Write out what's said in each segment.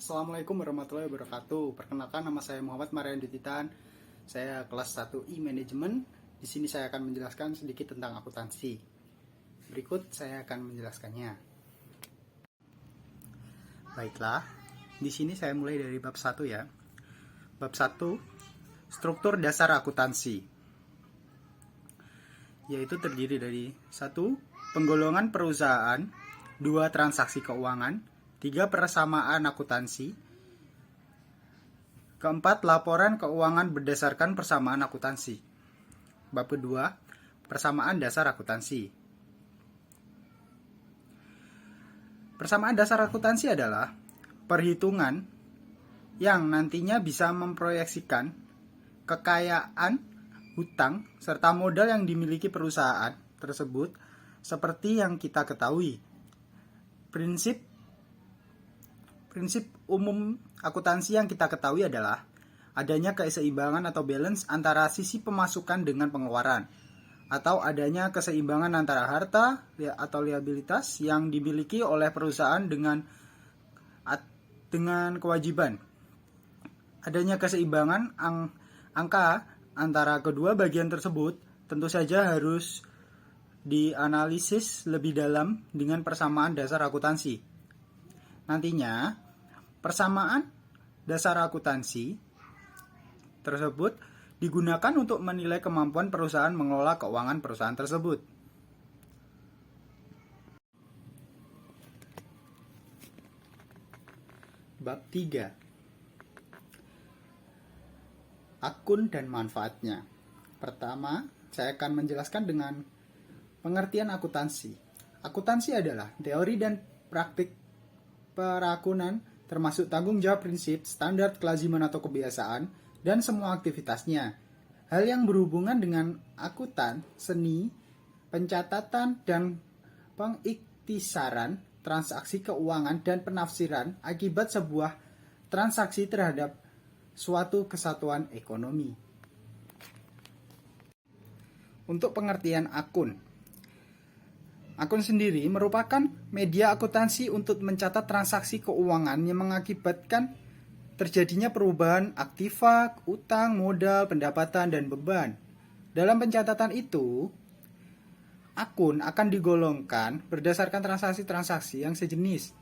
Assalamualaikum warahmatullahi wabarakatuh. Perkenalkan, nama saya Muhammad Marian Dititan. Saya kelas 1 E-Management. Di sini saya akan menjelaskan sedikit tentang akuntansi. Berikut saya akan menjelaskannya. Baiklah, di sini saya mulai dari bab 1 ya. Bab 1, struktur dasar akuntansi. Yaitu terdiri dari 1. Penggolongan perusahaan, 2. Transaksi keuangan, 3. Persamaan akuntansi, 4. Laporan keuangan berdasarkan persamaan akuntansi. Bab kedua, persamaan dasar akuntansi. Persamaan dasar akuntansi adalah perhitungan yang nantinya bisa memproyeksikan kekayaan, hutang, serta modal yang dimiliki perusahaan tersebut seperti yang kita ketahui. Prinsip umum akuntansi yang kita ketahui adalah adanya keseimbangan atau balance antara sisi pemasukan dengan pengeluaran, atau adanya keseimbangan antara harta atau liabilitas yang dimiliki oleh perusahaan dengan kewajiban. Adanya keseimbangan angka antara kedua bagian tersebut tentu saja harus dianalisis lebih dalam dengan persamaan dasar akuntansi. Nantinya, persamaan dasar akuntansi tersebut digunakan untuk menilai kemampuan perusahaan mengelola keuangan perusahaan tersebut. Bab 3. Akun dan manfaatnya. Pertama, saya akan menjelaskan dengan pengertian akuntansi. Akuntansi adalah teori dan praktik perakunan, termasuk tanggung jawab prinsip, standar kelaziman atau kebiasaan, dan semua aktivitasnya. Hal yang berhubungan dengan akuntan, seni, pencatatan, dan pengiktisaran, transaksi keuangan, dan penafsiran akibat sebuah transaksi terhadap suatu kesatuan ekonomi. Untuk pengertian akun. Akun sendiri merupakan media akuntansi untuk mencatat transaksi keuangan yang mengakibatkan terjadinya perubahan aktiva, utang, modal, pendapatan, dan beban. Dalam pencatatan itu, akun akan digolongkan berdasarkan transaksi-transaksi yang sejenis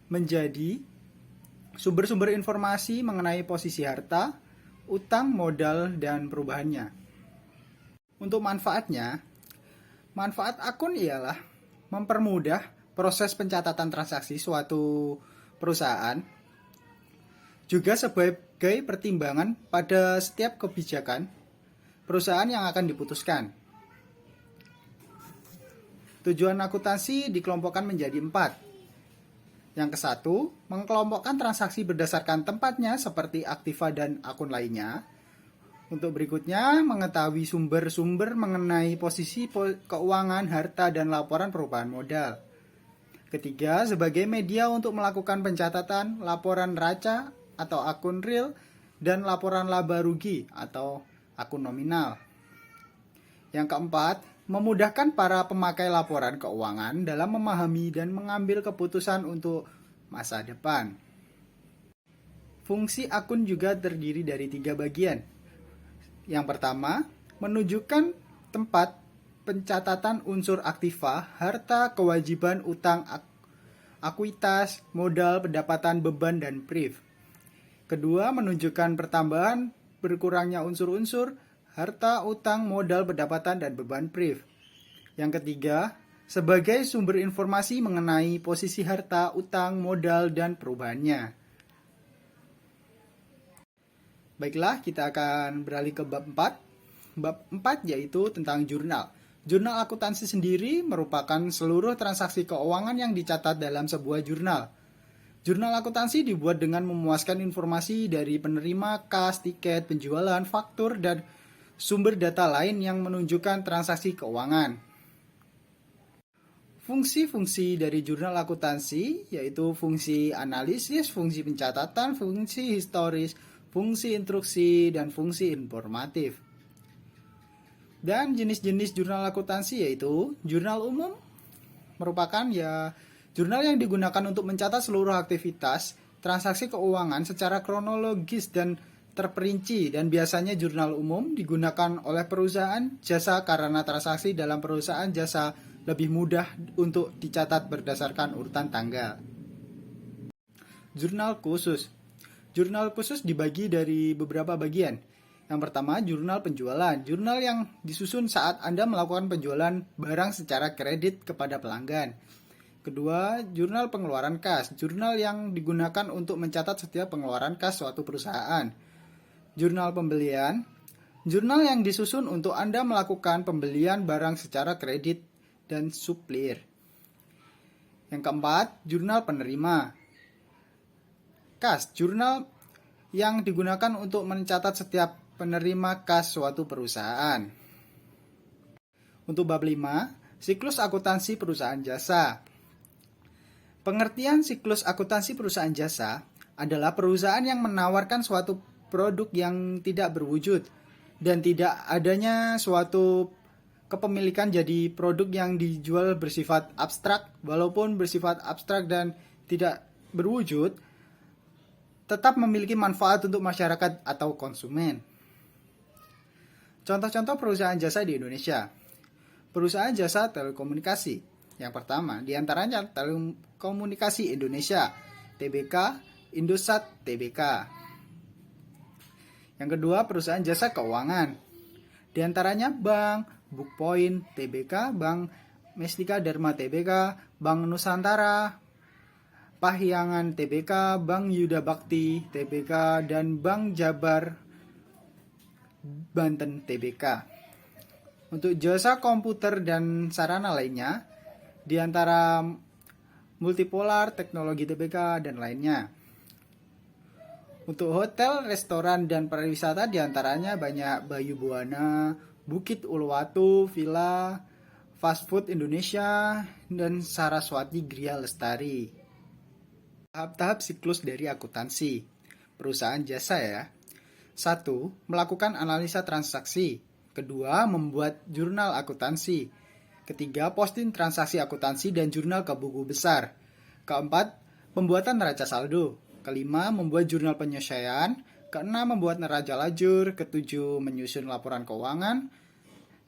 menjadi sumber-sumber informasi mengenai posisi harta, utang, modal, dan perubahannya. Untuk manfaatnya, manfaat akun ialah mempermudah proses pencatatan transaksi suatu perusahaan, juga sebagai pertimbangan pada setiap kebijakan perusahaan yang akan diputuskan. Tujuan akuntansi dikelompokkan menjadi 4. Yang ke-1, mengkelompokkan transaksi berdasarkan tempatnya seperti aktiva dan akun lainnya. Untuk berikutnya, mengetahui sumber-sumber mengenai posisi keuangan, harta, dan laporan perubahan modal. Ketiga, sebagai media untuk melakukan pencatatan laporan raca atau akun real dan laporan laba rugi atau akun nominal. Yang keempat, memudahkan para pemakai laporan keuangan dalam memahami dan mengambil keputusan untuk masa depan. Fungsi akun juga terdiri dari 3 bagian. Yang pertama, menunjukkan tempat pencatatan unsur aktiva, harta, kewajiban, utang, akuitas, modal, pendapatan, beban, dan priv. Kedua, menunjukkan pertambahan berkurangnya unsur-unsur harta, utang, modal, pendapatan, dan beban priv. Yang ketiga, sebagai sumber informasi mengenai posisi harta, utang, modal, dan perubahannya. Baiklah, kita akan beralih ke bab 4. Bab 4 yaitu tentang jurnal. Jurnal akuntansi sendiri merupakan seluruh transaksi keuangan yang dicatat dalam sebuah jurnal. Jurnal akuntansi dibuat dengan memuaskan informasi dari penerima kas, tiket, penjualan, faktur, dan sumber data lain yang menunjukkan transaksi keuangan. Fungsi-fungsi dari jurnal akuntansi yaitu fungsi analisis, fungsi pencatatan, fungsi historis, fungsi instruksi, dan fungsi informatif. Dan jenis-jenis jurnal akuntansi yaitu jurnal umum, merupakan jurnal yang digunakan untuk mencatat seluruh aktivitas transaksi keuangan secara kronologis dan terperinci, dan biasanya jurnal umum digunakan oleh perusahaan jasa karena transaksi dalam perusahaan jasa lebih mudah untuk dicatat berdasarkan urutan tanggal. Jurnal khusus. Jurnal khusus dibagi dari beberapa bagian. Yang pertama, jurnal penjualan. Jurnal yang disusun saat Anda melakukan penjualan barang secara kredit kepada pelanggan. Kedua, jurnal pengeluaran kas. Jurnal yang digunakan untuk mencatat setiap pengeluaran kas suatu perusahaan. Jurnal pembelian. Jurnal yang disusun untuk Anda melakukan pembelian barang secara kredit dan supplier. Yang keempat, jurnal penerima. Kas. Jurnal yang digunakan untuk mencatat setiap penerima kas suatu perusahaan. Untuk bab 5, siklus akuntansi perusahaan jasa. Pengertian siklus akuntansi perusahaan jasa adalah perusahaan yang menawarkan suatu produk yang tidak berwujud dan tidak adanya suatu kepemilikan, jadi produk yang dijual bersifat abstrak. Walaupun bersifat abstrak dan tidak berwujud, tetap memiliki manfaat untuk masyarakat atau konsumen. Contoh-contoh perusahaan jasa di Indonesia. Perusahaan jasa telekomunikasi. Yang pertama, diantaranya Telekomunikasi Indonesia, TBK, Indosat Tbk. Yang kedua, perusahaan jasa keuangan. Di antaranya Bank Bookpoint Tbk, Bank Mestika Dharma Tbk, Bank Nusantara, Pahyangan Tbk, Bank Yuda Bakti Tbk, dan Bank Jabar Banten Tbk. Untuk jasa komputer dan sarana lainnya, di antara Multipolar Teknologi Tbk dan lainnya. Untuk hotel, restoran, dan pariwisata diantaranya banyak Bayu Buana, Bukit Uluwatu, Villa, Fast Food Indonesia, dan Saraswati Gria Lestari. Tahap-tahap siklus dari akuntansi perusahaan jasa ya. 1. Melakukan analisa transaksi. Kedua, membuat jurnal akuntansi. Ketiga, posting transaksi akuntansi dan jurnal ke buku besar. Keempat, pembuatan neraca saldo. Kelima, membuat jurnal penyelesaian. Keenam, membuat neraca lajur. Ketujuh, menyusun laporan keuangan.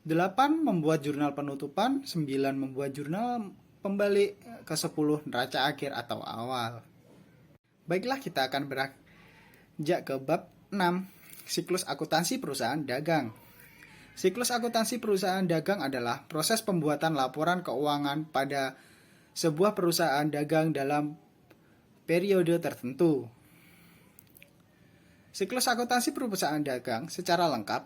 8. Membuat jurnal penutupan. 9. Membuat jurnal pembalik. Ke-10, neraca akhir atau awal. Baiklah, kita akan beranjak ke bab 6, siklus akuntansi perusahaan dagang. Siklus akuntansi perusahaan dagang adalah proses pembuatan laporan keuangan pada sebuah perusahaan dagang dalam periode tertentu. Siklus akuntansi perusahaan dagang secara lengkap.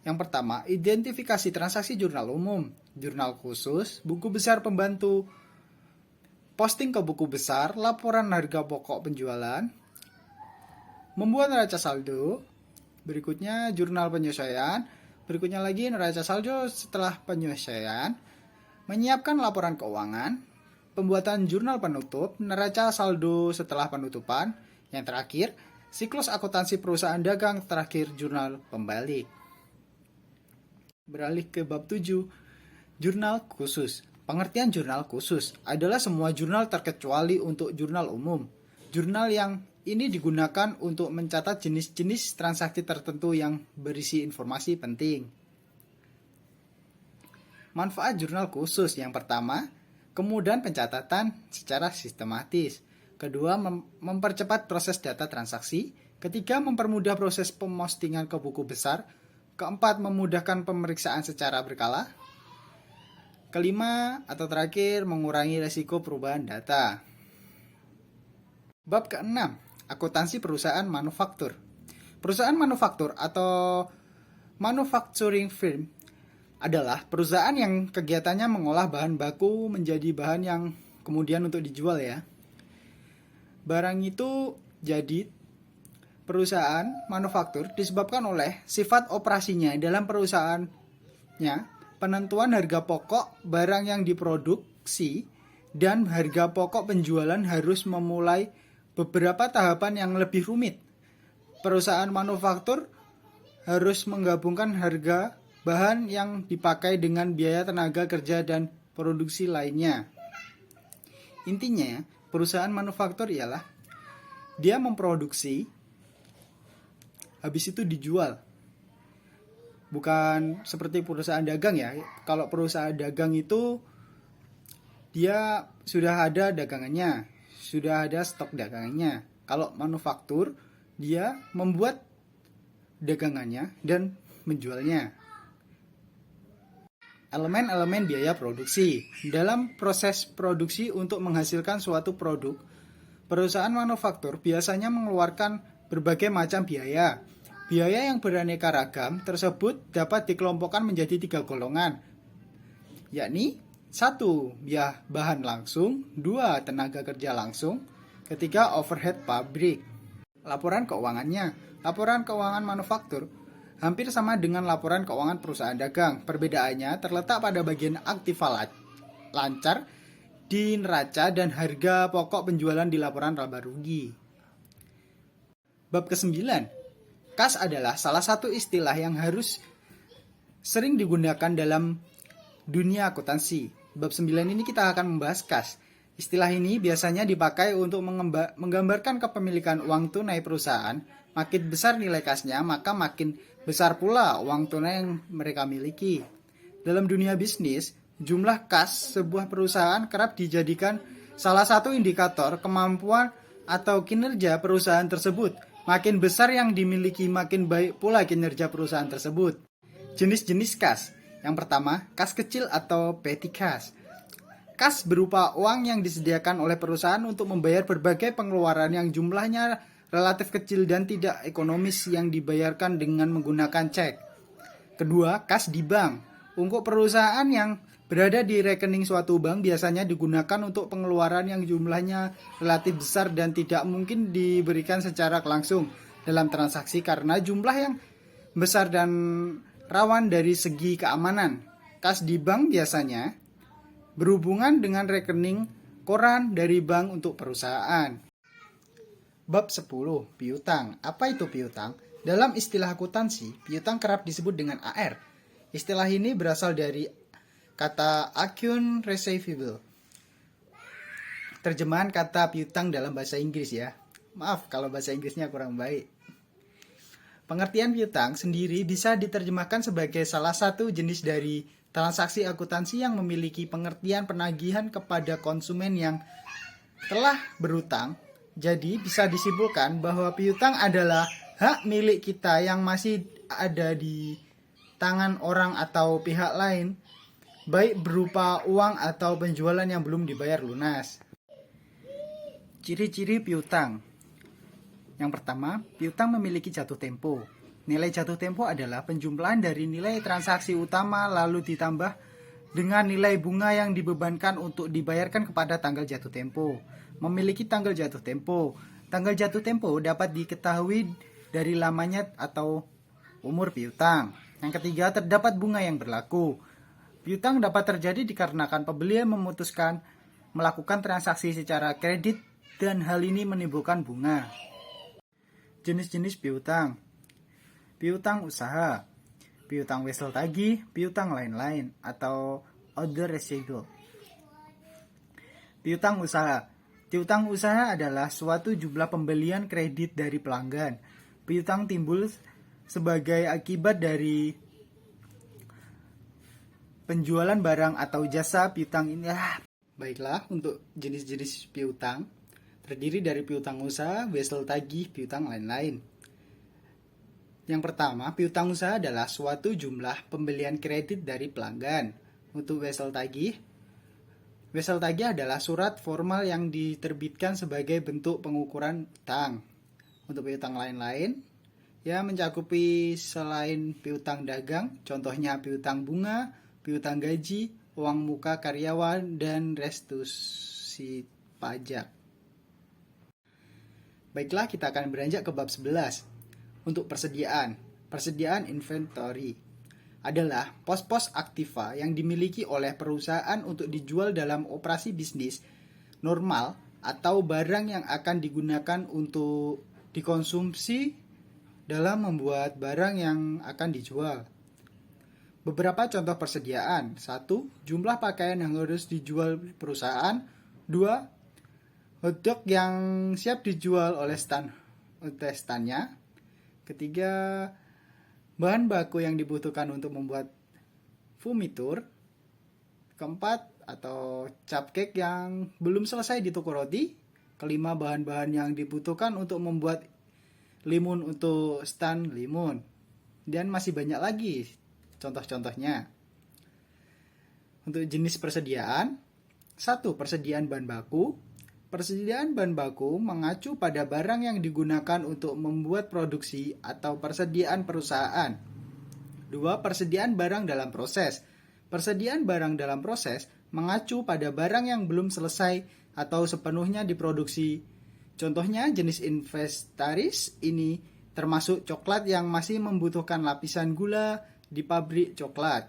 Yang pertama, identifikasi transaksi jurnal umum, jurnal khusus, buku besar pembantu, posting ke buku besar, laporan harga pokok penjualan, membuat neraca saldo, berikutnya jurnal penyesuaian, berikutnya lagi neraca saldo setelah penyesuaian, menyiapkan laporan keuangan, pembuatan jurnal penutup, neraca saldo setelah penutupan, yang terakhir, siklus akuntansi perusahaan dagang, terakhir jurnal pembalik. Beralih ke bab 7, jurnal khusus. Pengertian jurnal khusus adalah semua jurnal terkecuali untuk jurnal umum. Jurnal yang ini digunakan untuk mencatat jenis-jenis transaksi tertentu yang berisi informasi penting. Manfaat jurnal khusus yang pertama, kemudahan pencatatan secara sistematis. Kedua, mempercepat proses data transaksi. Ketiga, mempermudah proses pemostingan ke buku besar. Keempat, memudahkan pemeriksaan secara berkala. Kelima atau terakhir, mengurangi risiko perubahan data. Bab ke-6, akuntansi perusahaan manufaktur. Perusahaan manufaktur atau manufacturing firm adalah perusahaan yang kegiatannya mengolah bahan baku menjadi bahan yang kemudian untuk dijual ya. Barang itu jadi perusahaan manufaktur disebabkan oleh sifat operasinya dalam perusahaannya, penentuan harga pokok barang yang diproduksi, dan harga pokok penjualan harus memulai beberapa tahapan yang lebih rumit. Perusahaan manufaktur harus menggabungkan harga bahan yang dipakai dengan biaya tenaga kerja dan produksi lainnya. Intinya, perusahaan manufaktur ialah Dia memproduksi, habis itu dijual. Bukan seperti perusahaan dagang ya. Kalau perusahaan dagang itu dia sudah ada dagangannya, sudah ada stok dagangannya. Kalau manufaktur, dia membuat dagangannya dan menjualnya. Elemen-elemen biaya produksi. Dalam proses produksi untuk menghasilkan suatu produk, perusahaan manufaktur biasanya mengeluarkan berbagai macam biaya. Biaya yang beraneka ragam tersebut dapat dikelompokkan menjadi 3 golongan, yakni 1. Bahan langsung, 2. Tenaga kerja langsung, 3. Overhead pabrik. Laporan keuangannya. Laporan keuangan manufaktur hampir sama dengan laporan keuangan perusahaan dagang. Perbedaannya terletak pada bagian aktiva lancar di neraca dan harga pokok penjualan di laporan laba rugi. Bab ke-9. Kas adalah salah satu istilah yang harus sering digunakan dalam dunia akuntansi. Bab 9 ini kita akan membahas kas. Istilah ini biasanya dipakai untuk menggambarkan kepemilikan uang tunai perusahaan. Makin besar nilai kasnya, maka makin besar pula uang tunai yang mereka miliki. Dalam dunia bisnis, jumlah kas sebuah perusahaan kerap dijadikan salah satu indikator kemampuan atau kinerja perusahaan tersebut. Makin besar yang dimiliki, makin baik pula kinerja perusahaan tersebut. Jenis-jenis kas. Yang pertama, kas kecil atau petty cash. Kas berupa uang yang disediakan oleh perusahaan untuk membayar berbagai pengeluaran yang jumlahnya relatif kecil dan tidak ekonomis yang dibayarkan dengan menggunakan cek. Kedua, kas di bank. Untuk perusahaan yang berada di rekening suatu bank biasanya digunakan untuk pengeluaran yang jumlahnya relatif besar dan tidak mungkin diberikan secara langsung dalam transaksi karena jumlah yang besar dan rawan dari segi keamanan. Kas di bank biasanya berhubungan dengan rekening koran dari bank untuk perusahaan. Bab 10. Piutang. Apa itu piutang? Dalam istilah akuntansi, piutang kerap disebut dengan AR. Istilah ini berasal dari kata account receivable. Terjemahan kata piutang dalam bahasa Inggris ya. Maaf kalau bahasa Inggrisnya kurang baik. Pengertian piutang sendiri bisa diterjemahkan sebagai salah satu jenis dari transaksi akuntansi yang memiliki pengertian penagihan kepada konsumen yang telah berutang. Jadi bisa disimpulkan bahwa piutang adalah hak milik kita yang masih ada di tangan orang atau pihak lain, baik berupa uang atau penjualan yang belum dibayar lunas. Ciri-ciri piutang. Yang pertama, piutang memiliki jatuh tempo. Nilai jatuh tempo adalah penjumlahan dari nilai transaksi utama lalu ditambah dengan nilai bunga yang dibebankan untuk dibayarkan kepada tanggal jatuh tempo. Memiliki tanggal jatuh tempo. Tanggal jatuh tempo dapat diketahui dari lamanya atau umur piutang. Yang ketiga, terdapat bunga yang berlaku. Piutang dapat terjadi dikarenakan pembeli memutuskan melakukan transaksi secara kredit dan hal ini menimbulkan bunga. Jenis-jenis piutang. Piutang usaha, piutang wesel tagih, piutang lain-lain atau other receivable. Piutang usaha. Piutang usaha adalah suatu jumlah pembelian kredit dari pelanggan. Piutang timbul sebagai akibat dari penjualan barang atau jasa piutang ini. Baiklah, untuk jenis-jenis piutang terdiri dari piutang usaha, wesel tagih, piutang lain-lain. Yang pertama, piutang usaha adalah suatu jumlah pembelian kredit dari pelanggan. Untuk wesel tagih adalah surat formal yang diterbitkan sebagai bentuk pengukuran utang. Untuk piutang lain-lain, ya mencakupi selain piutang dagang, contohnya piutang bunga, piutang gaji, uang muka karyawan, dan restitusi pajak. Baiklah, kita akan beranjak ke bab 11. Untuk persediaan inventory adalah pos-pos aktiva yang dimiliki oleh perusahaan untuk dijual dalam operasi bisnis normal atau barang yang akan digunakan untuk dikonsumsi dalam membuat barang yang akan dijual. Beberapa contoh persediaan. 1. Jumlah pakaian yang harus dijual perusahaan. 2. hotdog yang siap dijual oleh standnya. Ketiga, bahan baku yang dibutuhkan untuk membuat fumitur. Keempat, atau cupcake yang belum selesai di toko roti. Kelima, bahan-bahan yang dibutuhkan untuk membuat limun untuk stand limun. Dan masih banyak lagi contoh-contohnya. Untuk jenis persediaan, 1. Persediaan bahan baku. Persediaan bahan baku mengacu pada barang yang digunakan untuk membuat produksi atau persediaan perusahaan. 2. Persediaan barang dalam proses. Persediaan barang dalam proses mengacu pada barang yang belum selesai atau sepenuhnya diproduksi. Contohnya jenis inventaris ini termasuk coklat yang masih membutuhkan lapisan gula di pabrik coklat,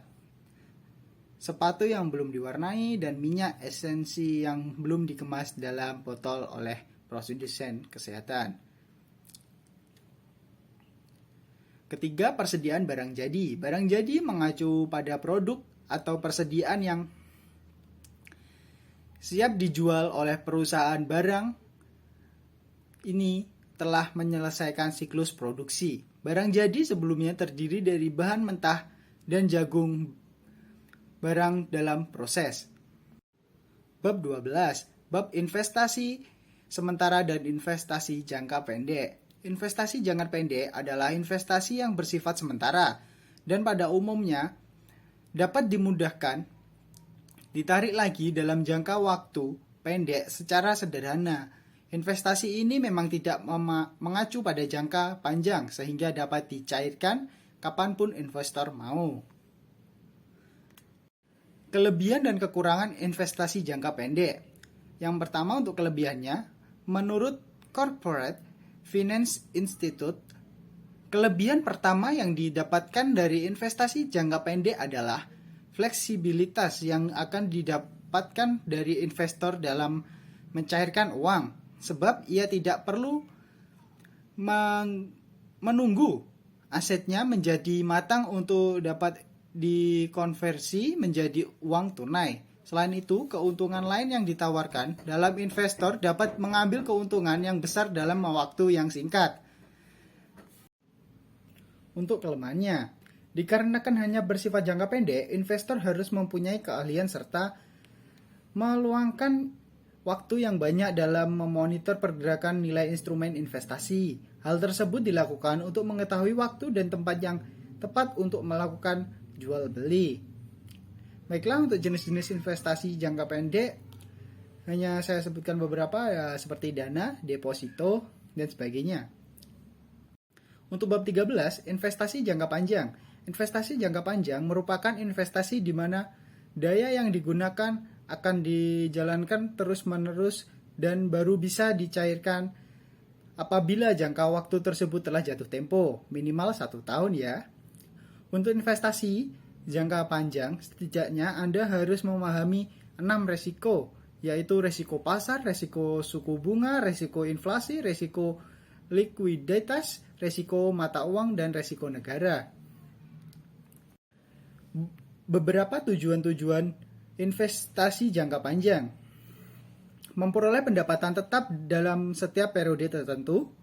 sepatu yang belum diwarnai, dan minyak esensi yang belum dikemas dalam botol oleh produsen kesehatan. Ketiga, persediaan barang jadi. Barang jadi mengacu pada produk atau persediaan yang siap dijual oleh perusahaan. Barang ini telah menyelesaikan siklus produksi. Barang jadi sebelumnya terdiri dari bahan mentah dan jagung barang dalam proses. Bab 12. Bab investasi sementara dan investasi jangka pendek. Investasi jangka pendek adalah investasi yang bersifat sementara dan pada umumnya dapat dimudahkan ditarik lagi dalam jangka waktu pendek secara sederhana. Investasi ini memang tidak mengacu pada jangka panjang sehingga dapat dicairkan kapanpun investor mau. Kelebihan dan kekurangan investasi jangka pendek. Yang pertama untuk kelebihannya, menurut Corporate Finance Institute, kelebihan pertama yang didapatkan dari investasi jangka pendek adalah fleksibilitas yang akan didapatkan dari investor dalam mencairkan uang, sebab ia tidak perlu menunggu asetnya menjadi matang untuk dapat dikonversi menjadi uang tunai. Selain itu, keuntungan lain yang ditawarkan dalam investor dapat mengambil keuntungan yang besar dalam waktu yang singkat. Untuk kelemahannya, dikarenakan hanya bersifat jangka pendek, investor harus mempunyai keahlian serta meluangkan waktu yang banyak dalam memonitor pergerakan nilai instrumen investasi. Hal tersebut dilakukan untuk mengetahui waktu dan tempat yang tepat untuk melakukan jual beli. Baiklah, untuk jenis-jenis investasi jangka pendek hanya saya sebutkan beberapa, ya, seperti dana, deposito, dan sebagainya. Untuk bab 13, investasi jangka panjang. Investasi jangka panjang merupakan investasi di mana daya yang digunakan akan dijalankan terus-menerus dan baru bisa dicairkan apabila jangka waktu tersebut telah jatuh tempo, minimal 1 tahun ya. Untuk investasi jangka panjang, setidaknya Anda harus memahami 6 resiko, yaitu resiko pasar, resiko suku bunga, resiko inflasi, resiko likuiditas, resiko mata uang, dan resiko negara. Beberapa tujuan-tujuan investasi jangka panjang: memperoleh pendapatan tetap dalam setiap periode tertentu.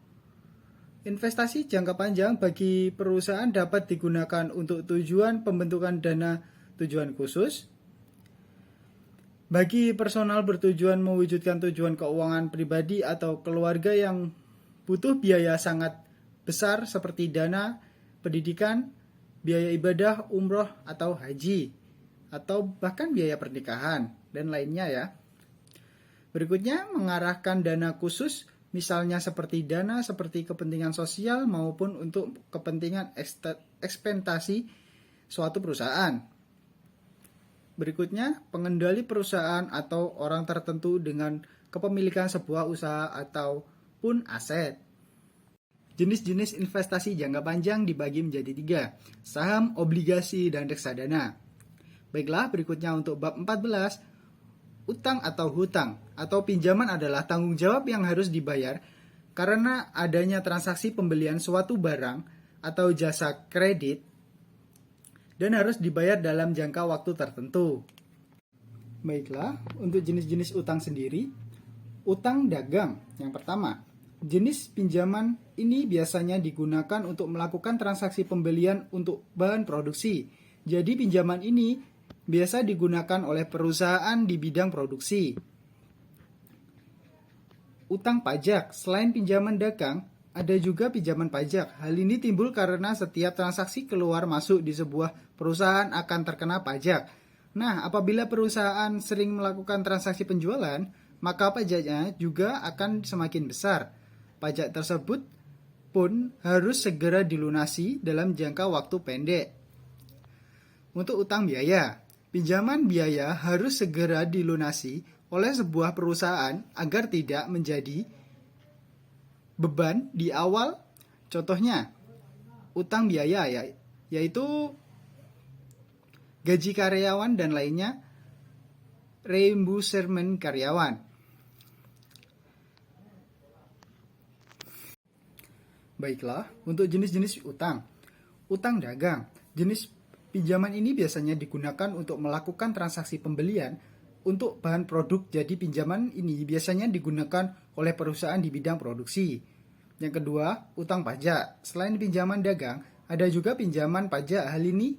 Investasi jangka panjang bagi perusahaan dapat digunakan untuk tujuan pembentukan dana tujuan khusus. Bagi personal bertujuan mewujudkan tujuan keuangan pribadi atau keluarga yang butuh biaya sangat besar seperti dana pendidikan, biaya ibadah, umroh atau haji, atau bahkan biaya pernikahan dan lainnya ya. Berikutnya, mengarahkan dana khusus, misalnya seperti dana seperti kepentingan sosial maupun untuk kepentingan ekspektasi suatu perusahaan. Berikutnya, pengendali perusahaan atau orang tertentu dengan kepemilikan sebuah usaha ataupun aset. Jenis-jenis investasi jangka panjang dibagi menjadi 3, saham, obligasi, dan reksadana. Baiklah, berikutnya untuk bab 14, utang atau hutang atau pinjaman adalah tanggung jawab yang harus dibayar karena adanya transaksi pembelian suatu barang atau jasa kredit dan harus dibayar dalam jangka waktu tertentu. Baiklah, untuk jenis-jenis utang sendiri, Utang dagang yang pertama. Jenis pinjaman ini biasanya digunakan untuk melakukan transaksi pembelian untuk bahan produksi. Jadi pinjaman ini biasa digunakan oleh perusahaan di bidang produksi. Utang pajak. Selain pinjaman dagang, ada juga pinjaman pajak. Hal ini timbul karena setiap transaksi keluar masuk di sebuah perusahaan akan terkena pajak. Nah, apabila perusahaan sering melakukan transaksi penjualan, maka pajaknya juga akan semakin besar. Pajak tersebut pun harus segera dilunasi dalam jangka waktu pendek. Untuk utang biaya, pinjaman biaya harus segera dilunasi oleh sebuah perusahaan agar tidak menjadi beban di awal. Contohnya, utang biaya yaitu gaji karyawan dan lainnya, reimbursement karyawan. Baiklah, untuk jenis-jenis utang. Utang dagang. Jenis pinjaman ini biasanya digunakan untuk melakukan transaksi pembelian untuk bahan produk. Jadi pinjaman ini biasanya digunakan oleh perusahaan di bidang produksi. Yang kedua, utang pajak. Selain pinjaman dagang, ada juga pinjaman pajak. Hal ini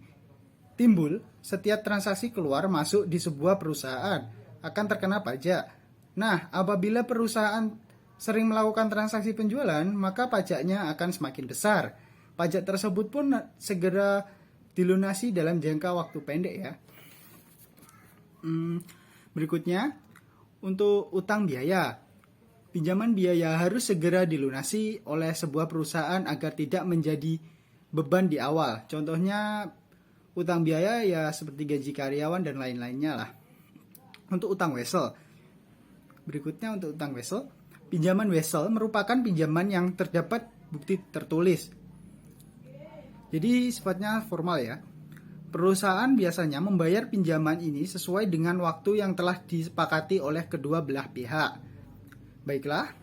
timbul setiap transaksi keluar masuk di sebuah perusahaan akan terkena pajak. Nah, apabila perusahaan sering melakukan transaksi penjualan, maka pajaknya akan semakin besar. Pajak tersebut pun segera dilunasi dalam jangka waktu pendek ya. Berikutnya, untuk utang biaya. Pinjaman biaya harus segera dilunasi oleh sebuah perusahaan agar tidak menjadi beban di awal. Contohnya utang biaya ya seperti gaji karyawan dan lain-lainnya lah. Untuk utang wesel. Berikutnya untuk utang wesel. Pinjaman wesel merupakan pinjaman yang terdapat bukti tertulis. Jadi sifatnya formal ya. Perusahaan biasanya membayar pinjaman ini sesuai dengan waktu yang telah disepakati oleh kedua belah pihak. Baiklah,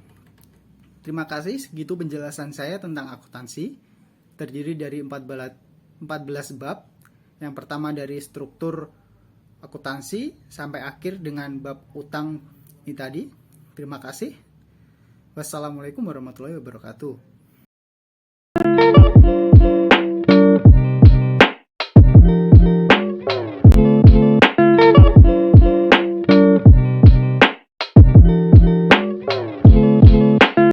terima kasih. Segitu penjelasan saya tentang akuntansi. Terdiri dari 14 bab. Yang pertama dari struktur akuntansi sampai akhir dengan bab utang ini tadi. Terima kasih. Wassalamualaikum warahmatullahi wabarakatuh.